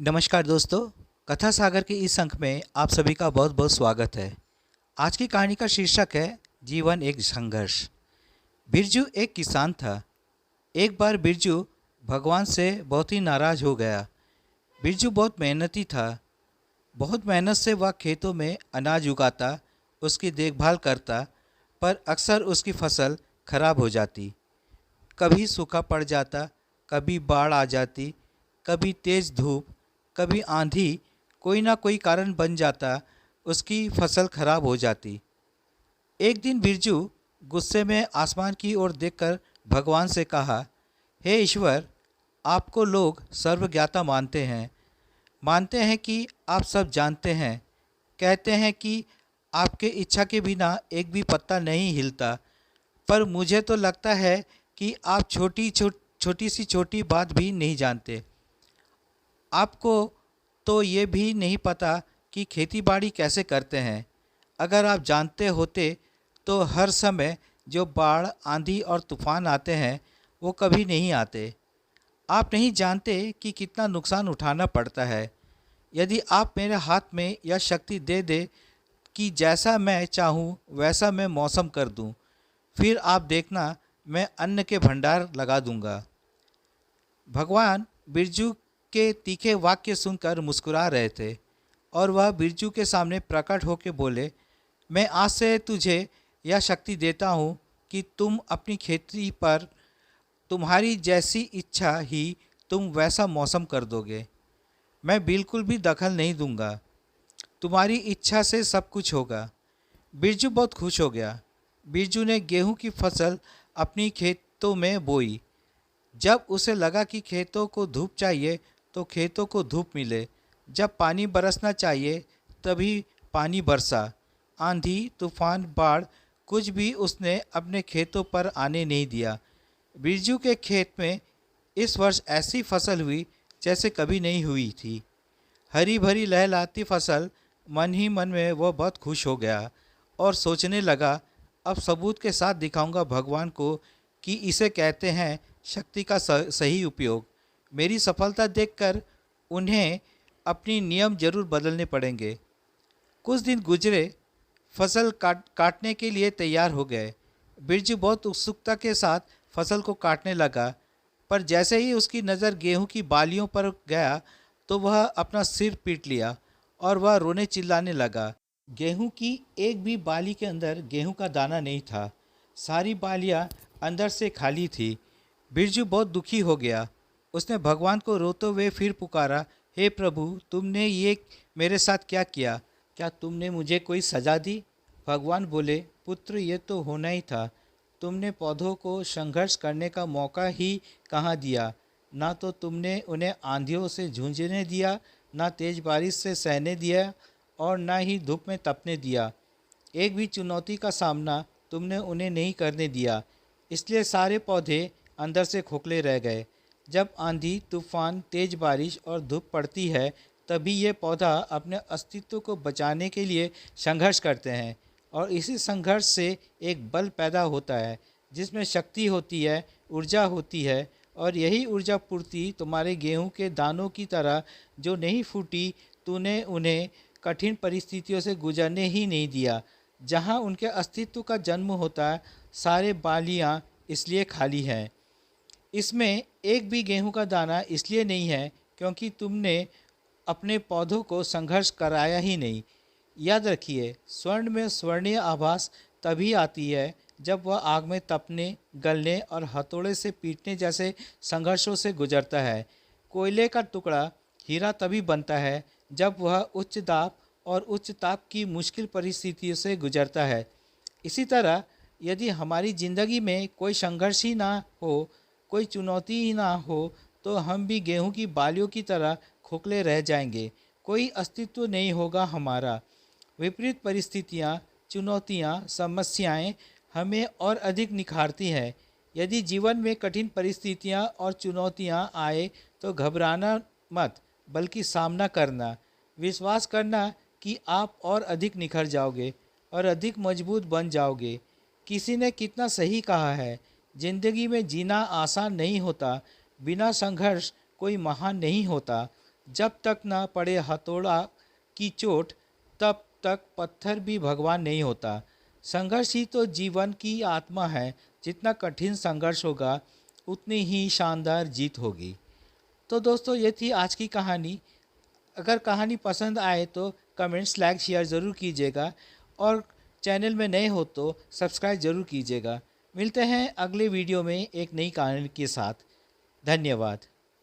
नमस्कार दोस्तों। कथा सागर के इस अंक में आप सभी का बहुत बहुत स्वागत है। आज की कहानी का शीर्षक है जीवन एक संघर्ष। बिरजू एक किसान था। एक बार बिरजू भगवान से बहुत ही नाराज़ हो गया। बिरजू बहुत मेहनती था। बहुत मेहनत से वह खेतों में अनाज उगाता, उसकी देखभाल करता, पर अक्सर उसकी फसल खराब हो जाती। कभी सूखा पड़ जाता, कभी बाढ़ आ जाती, कभी तेज़ धूप, कभी आंधी, कोई ना कोई कारण बन जाता, उसकी फसल खराब हो जाती। एक दिन बिरजू गुस्से में आसमान की ओर देखकर भगवान से कहा, हे ईश्वर, आपको लोग सर्वज्ञाता मानते हैं कि आप सब जानते हैं। कहते हैं कि आपके इच्छा के बिना एक भी पत्ता नहीं हिलता, पर मुझे तो लगता है कि आप छोटी सी छोटी बात भी नहीं जानते। आपको तो ये भी नहीं पता कि खेतीबाड़ी कैसे करते हैं। अगर आप जानते होते तो हर समय जो बाढ़, आंधी और तूफान आते हैं वो कभी नहीं आते। आप नहीं जानते कि कितना नुकसान उठाना पड़ता है। यदि आप मेरे हाथ में यह शक्ति दे दे कि जैसा मैं चाहूँ वैसा मैं मौसम कर दूँ, फिर आप देखना मैं अन्न के भंडार लगा दूँगा। भगवान बिरजू के तीखे वाक्य सुनकर मुस्कुरा रहे थे और वह बिरजू के सामने प्रकट होकर बोले, मैं आज से तुझे यह शक्ति देता हूँ कि तुम अपनी खेती पर तुम्हारी जैसी इच्छा ही तुम वैसा मौसम कर दोगे। मैं बिल्कुल भी दखल नहीं दूंगा। तुम्हारी इच्छा से सब कुछ होगा। बिरजू बहुत खुश हो गया। बिरजू ने गेहूं की फसल अपनी खेतों में बोई। जब उसे लगा कि खेतों को धूप चाहिए तो खेतों को धूप मिले, जब पानी बरसना चाहिए तभी पानी बरसा। आंधी, तूफान, बाढ़, कुछ भी उसने अपने खेतों पर आने नहीं दिया। बिरजू के खेत में इस वर्ष ऐसी फसल हुई जैसे कभी नहीं हुई थी। हरी भरी लहलहाती फसल। मन ही मन में वह बहुत खुश हो गया और सोचने लगा, अब सबूत के साथ दिखाऊंगा भगवान को कि इसे कहते हैं शक्ति का सही उपयोग। मेरी सफलता देखकर उन्हें अपनी नियम जरूर बदलने पड़ेंगे। कुछ दिन गुजरे। फसल काटने के लिए तैयार हो गए। बिरजू बहुत उत्सुकता के साथ फसल को काटने लगा, पर जैसे ही उसकी नज़र गेहूं की बालियों पर गया तो वह अपना सिर पीट लिया और वह रोने चिल्लाने लगा। गेहूं की एक भी बाली के अंदर गेहूं का दाना नहीं था। सारी बालियां अंदर से खाली थी। बिरजू बहुत दुखी हो गया। उसने भगवान को रोते हुए फिर पुकारा, हे प्रभु, तुमने ये मेरे साथ क्या किया? क्या तुमने मुझे कोई सज़ा दी? भगवान बोले, पुत्र, ये तो होना ही था। तुमने पौधों को संघर्ष करने का मौका ही कहाँ दिया। ना तो तुमने उन्हें आंधियों से जूझने दिया, ना तेज बारिश से सहने दिया और ना ही धूप में तपने दिया। एक भी चुनौती का सामना तुमने उन्हें नहीं करने दिया। इसलिए सारे पौधे अंदर से खोखले रह गए। जब आंधी, तूफान, तेज बारिश और धूप पड़ती है तभी ये पौधा अपने अस्तित्व को बचाने के लिए संघर्ष करते हैं, और इसी संघर्ष से एक बल पैदा होता है जिसमें शक्ति होती है, ऊर्जा होती है। और यही ऊर्जा पूर्ति तुम्हारे गेहूं के दानों की तरह जो नहीं फूटी, तूने उन्हें कठिन परिस्थितियों से गुजरने ही नहीं दिया। जहाँ उनके अस्तित्व का जन्म होता है, सारे बालियाँ इसलिए खाली हैं। इसमें एक भी गेहूं का दाना इसलिए नहीं है क्योंकि तुमने अपने पौधों को संघर्ष कराया ही नहीं। याद रखिए, स्वर्ण में स्वर्णीय आभास तभी आती है जब वह आग में तपने, गलने और हथौड़े से पीटने जैसे संघर्षों से गुजरता है। कोयले का टुकड़ा हीरा तभी बनता है जब वह उच्च दाब और उच्च ताप की मुश्किल परिस्थितियों से गुजरता है। इसी तरह यदि हमारी ज़िंदगी में कोई संघर्ष ही ना हो, कोई चुनौती ही ना हो, तो हम भी गेहूं की बालियों की तरह खोखले रह जाएंगे। कोई अस्तित्व नहीं होगा हमारा। विपरीत परिस्थितियाँ, चुनौतियाँ, समस्याएं हमें और अधिक निखारती हैं। यदि जीवन में कठिन परिस्थितियाँ और चुनौतियाँ आए तो घबराना मत, बल्कि सामना करना। विश्वास करना कि आप और अधिक निखर जाओगे और अधिक मजबूत बन जाओगे। किसी ने कितना सही कहा है, जिंदगी में जीना आसान नहीं होता, बिना संघर्ष कोई महान नहीं होता। जब तक न पड़े हथौड़ा की चोट तब तक पत्थर भी भगवान नहीं होता। संघर्ष ही तो जीवन की आत्मा है। जितना कठिन संघर्ष होगा उतनी ही शानदार जीत होगी। तो दोस्तों, ये थी आज की कहानी। अगर कहानी पसंद आए तो कमेंट्स, लाइक, शेयर ज़रूर कीजिएगा और चैनल में नए हो तो सब्सक्राइब ज़रूर कीजिएगा। मिलते हैं अगले वीडियो में एक नई कहानी के साथ। धन्यवाद।